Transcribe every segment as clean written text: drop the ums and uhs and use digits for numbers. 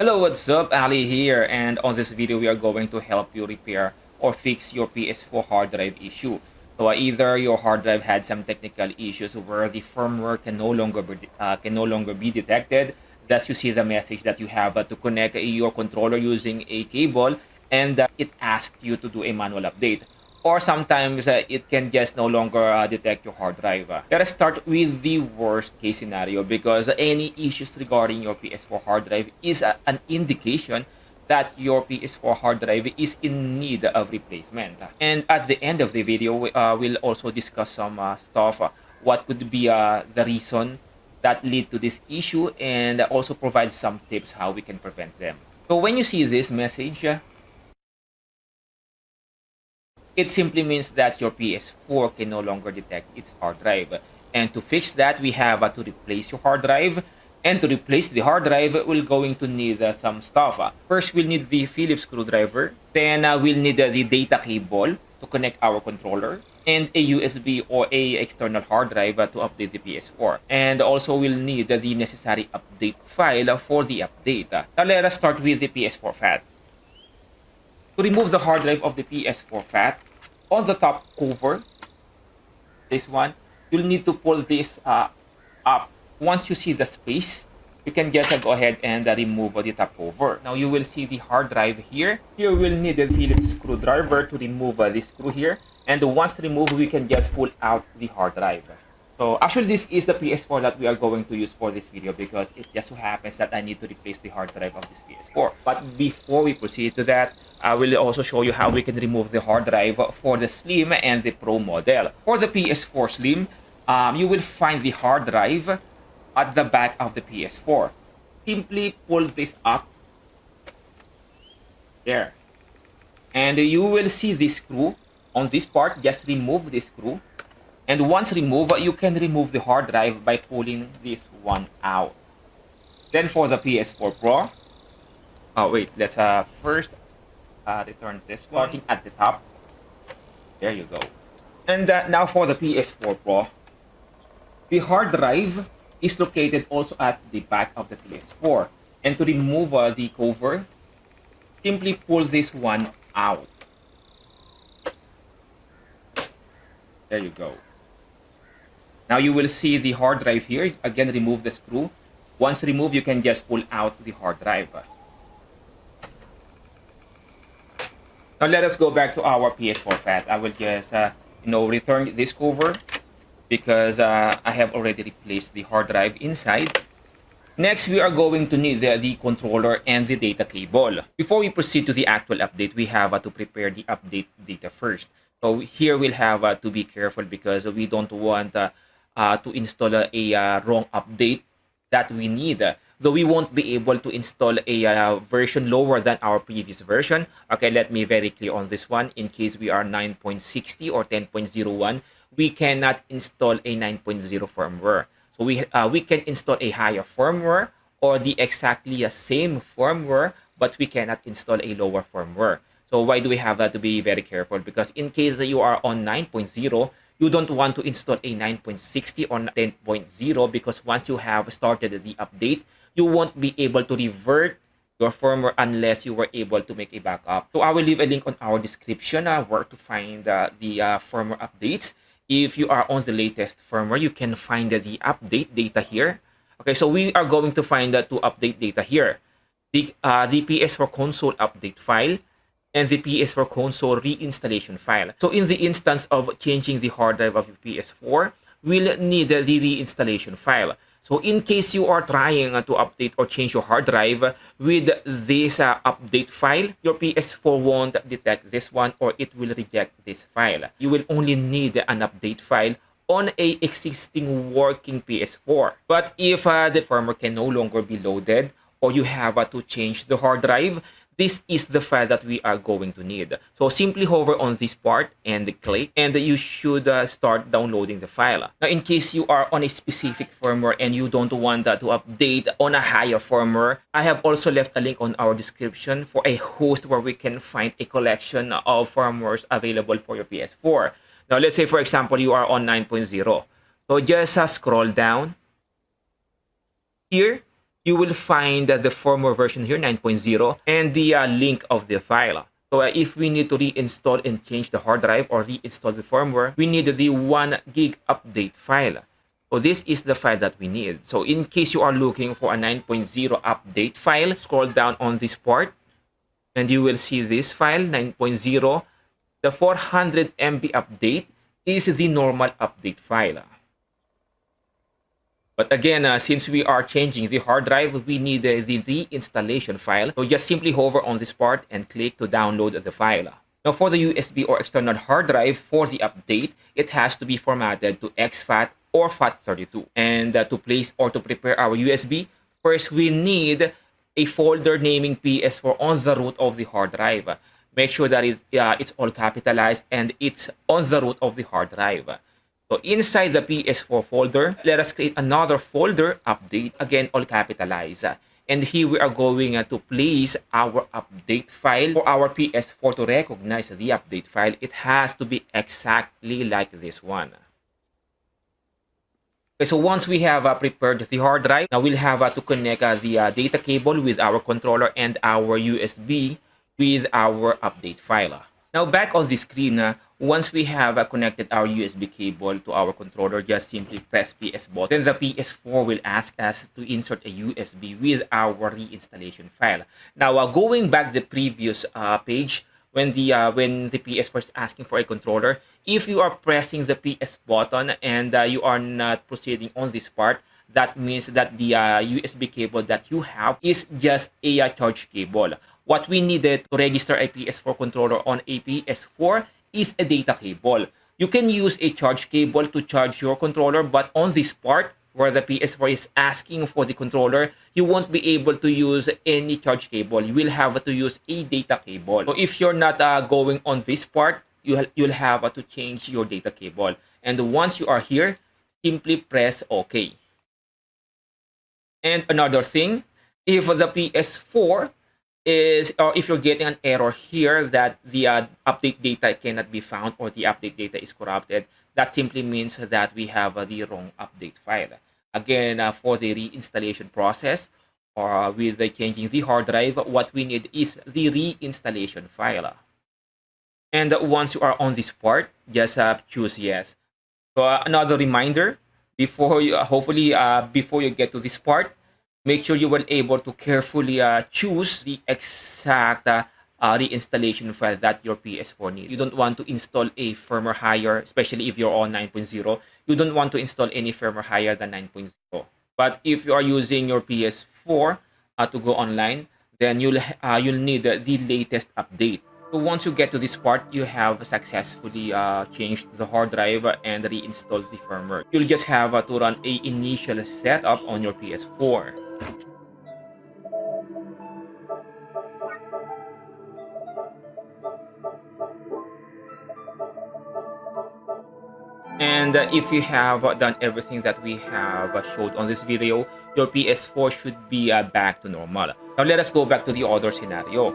Hello, what's up? Ali here, and on this video we are going to help you repair or fix your PS4 hard drive issue. So either your hard drive had some technical issues where the firmware can no longer be detected. Thus, you see the message that you have to connect your controller using a cable, and it asked you to do a manual update. Or sometimes it can just no longer detect your hard drive. Let us start with the worst case scenario, because any issues regarding your PS4 hard drive is an indication that your PS4 hard drive is in need of replacement. And at the end of the video, we'll also discuss some stuff, what could be the reason that lead to this issue, and also provide some tips how we can prevent them. So when you see this message, it simply means that your PS4 can no longer detect its hard drive. And to fix that, we have to replace your hard drive. And to replace the hard drive, we're going to need some stuff. First, we'll need the Phillips screwdriver. Then we'll need the data cable to connect our controller, and a USB or a external hard drive to update the PS4. And also we'll need the necessary update file for the update. Now let us start with the PS4 FAT. To remove the hard drive of the PS4 FAT, on the top cover, this one, you'll need to pull this up. Once you see the space, you can just go ahead and remove the top cover. Now you will see the hard drive here. Here we'll need the Phillips screwdriver to remove this screw here. And once removed, we can just pull out the hard drive. So actually, this is the PS4 that we are going to use for this video, because it just so happens that I need to replace the hard drive of this PS4. But before we proceed to that, I will also show you how we can remove the hard drive for the Slim and the Pro model. For the PS4 Slim, you will find the hard drive at the back of the PS4. Simply pull this up. There. And you will see this screw on this part. Just remove this screw. And once removed, you can remove the hard drive by pulling this one out. Then for the PS4 Pro, let's first return this one, starting at the top. There you go. And now for the PS4 Pro, the hard drive is located also at the back of the PS4. And to remove the cover, simply pull this one out. There you go. Now you will see the hard drive here. Again, remove the screw. Once removed, you can just pull out the hard drive. Now let us go back to our PS4 FAT. I will just return this cover, because I have already replaced the hard drive inside. Next, we are going to need the controller and the data cable. Before we proceed to the actual update, we have to prepare the update data first. So here we'll have to be careful, because we don't want to install a wrong update that we need. Though we won't be able to install a version lower than our previous version. Okay, let me very clear on this one. In case we are 9.60 or 10.01, we cannot install a 9.0 firmware. So we can install a higher firmware or the exactly same firmware, but we cannot install a lower firmware. So why do we have that to be very careful? Because in case that you are on 9.0, you don't want to install a 9.60 or 10.0, because once you have started the update, you won't be able to revert your firmware unless you were able to make a backup. So I will leave a link on our description where to find the firmware updates. If you are on the latest firmware, you can find the update data here. Okay, so we are going to find the to update data here. The PS4 console update file and the PS4 console reinstallation file. So in the instance of changing the hard drive of your PS4, we'll need the reinstallation file. So in case you are trying to update or change your hard drive with this update file, your PS4 won't detect this one, or it will reject this file. You will only need an update file on a existing working PS4. But if the firmware can no longer be loaded, or you have to change the hard drive, this is the file that we are going to need. So simply hover on this part and click, and you should start downloading the file. Now, in case you are on a specific firmware and you don't want to update on a higher firmware, I have also left a link on our description for a host where we can find a collection of firmwares available for your PS4. Now, let's say, for example, you are on 9.0. So just scroll down. Here, you will find the firmware version here, 9.0, and the link of the file. So if we need to reinstall and change the hard drive or reinstall the firmware, we need the 1 gig update file. So this is the file that we need. So in case you are looking for a 9.0 update file, scroll down on this part and you will see this file, 9.0. The 400 MB update is the normal update file. But again, since we are changing the hard drive, we need the reinstallation file. So just simply hover on this part and click to download the file. Now for the USB or external hard drive, for the update, it has to be formatted to exFAT or FAT32. And to place or to prepare our USB, first we need a folder naming PS4 on the root of the hard drive. Make sure that it's all capitalized and it's on the root of the hard drive. So inside the PS4 folder, let us create another folder, update, again all capitalized. And here we are going to place our update file for our PS4 to recognize the update file. It has to be exactly like this one. Okay, so once we have prepared the hard drive, now we'll have to connect the data cable with our controller and our USB with our update file. Now back on the screen, once we have connected our USB cable to our controller, just simply press PS button. Then the PS4 will ask us to insert a USB with our reinstallation file. Now going back the previous page, when the PS4 is asking for a controller, if you are pressing the PS button and you are not proceeding on this part, that means that the USB cable that you have is just a charge cable. What we needed to register a PS4 controller on a PS4 is a data cable. You can use a charge cable to charge your controller, but on this part where the PS4 is asking for the controller, you won't be able to use any charge cable. You will have to use a data cable. So if you're not going on this part, you'll have to change your data cable. And once you are here, simply press OK. And another thing, if the PS4 or if you're getting an error here that the update data cannot be found or the update data is corrupted, that simply means that we have the wrong update file. Again, for the reinstallation process or with changing the hard drive, what we need is the reinstallation file. And once you are on this part, just choose yes. So another reminder, before you before you get to this part, make sure you were able to carefully choose the exact reinstallation file that your PS4 needs. You don't want to install a firmware higher, especially if you're on 9.0. You don't want to install any firmware higher than 9.0. But if you are using your PS4 to go online, then you'll need the latest update. So once you get to this part, you have successfully changed the hard drive and reinstalled the firmware. You'll just have to run a initial setup on your PS4. And if you have done everything that we have showed on this video, your PS4 should be back to normal. Now let us go back to the other scenario.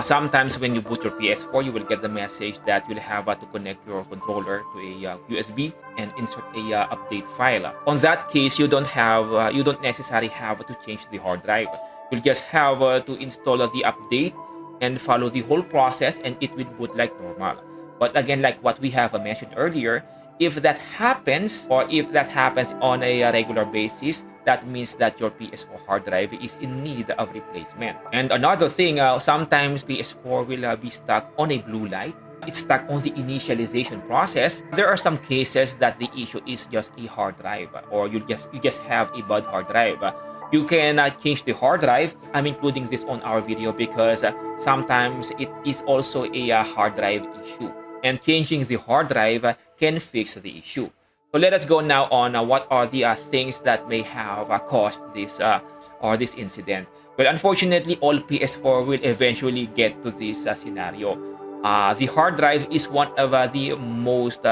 Sometimes when you boot your PS4, you will get the message that you'll have to connect your controller to a USB and insert a update file. On that case, you don't necessarily have to change the hard drive. You'll just have to install the update and follow the whole process, and it will boot like normal. But again, like what we have mentioned earlier, if that happens, or if that happens on a regular basis, that means that your PS4 hard drive is in need of replacement. And another thing, sometimes PS4 will be stuck on a blue light. It's stuck on the initialization process. There are some cases that the issue is just a hard drive, or you just have a bad hard drive. You can change the hard drive. I'm including this on our video because sometimes it is also a hard drive issue. And changing the hard drive can fix the issue. So let us go now on what are the things that may have caused this this incident. Well, unfortunately, all PS4 will eventually get to this scenario. The hard drive is one of the most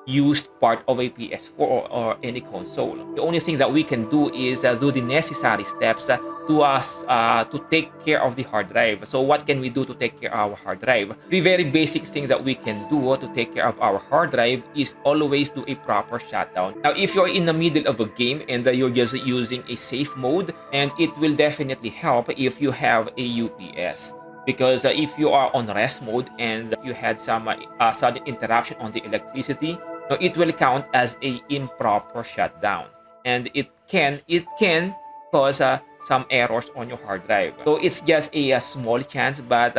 used part of a PS4 or any console. The only thing that we can do is do the necessary steps to to us to take care of the hard drive. So what can we do to take care of our hard drive? The very basic thing that we can do to take care of our hard drive is always do a proper shutdown. Now, if you're in the middle of a game and you're just using a safe mode, and it will definitely help if you have a UPS. Because if you are on rest mode and you had some sudden interruption on the electricity, it will count as a improper shutdown, and it can cause some errors on your hard drive. So it's just a small chance, but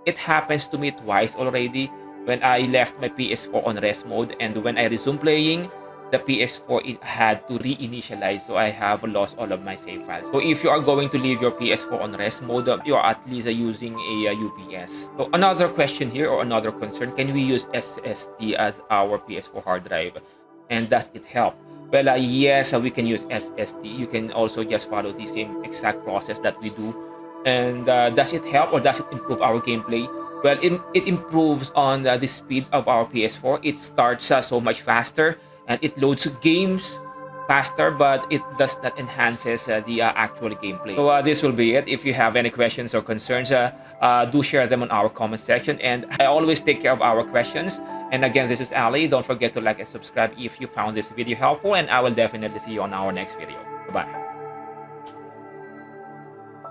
it happens to me twice already when I left my PS4 on rest mode, and when I resumed playing, the PS4 it had to reinitialize, so I have lost all of my save files. So if you are going to leave your PS4 on rest mode, you are at least using a UPS. So another question here, or another concern, can we use SSD as our PS4 hard drive, and does it help? Well, yes, we can use SSD. You can also just follow the same exact process that we do. And does it help, or does it improve our gameplay? Well, it improves on the speed of our PS4. It starts so much faster, and it loads games faster, but it does not enhances the actual gameplay. So this will be it. If you have any questions or concerns, do share them on our comment section, and I always take care of our questions. And again, this is Ali. Don't forget to like and subscribe if you found this video helpful, and I will definitely see you on our next video. Bye-bye.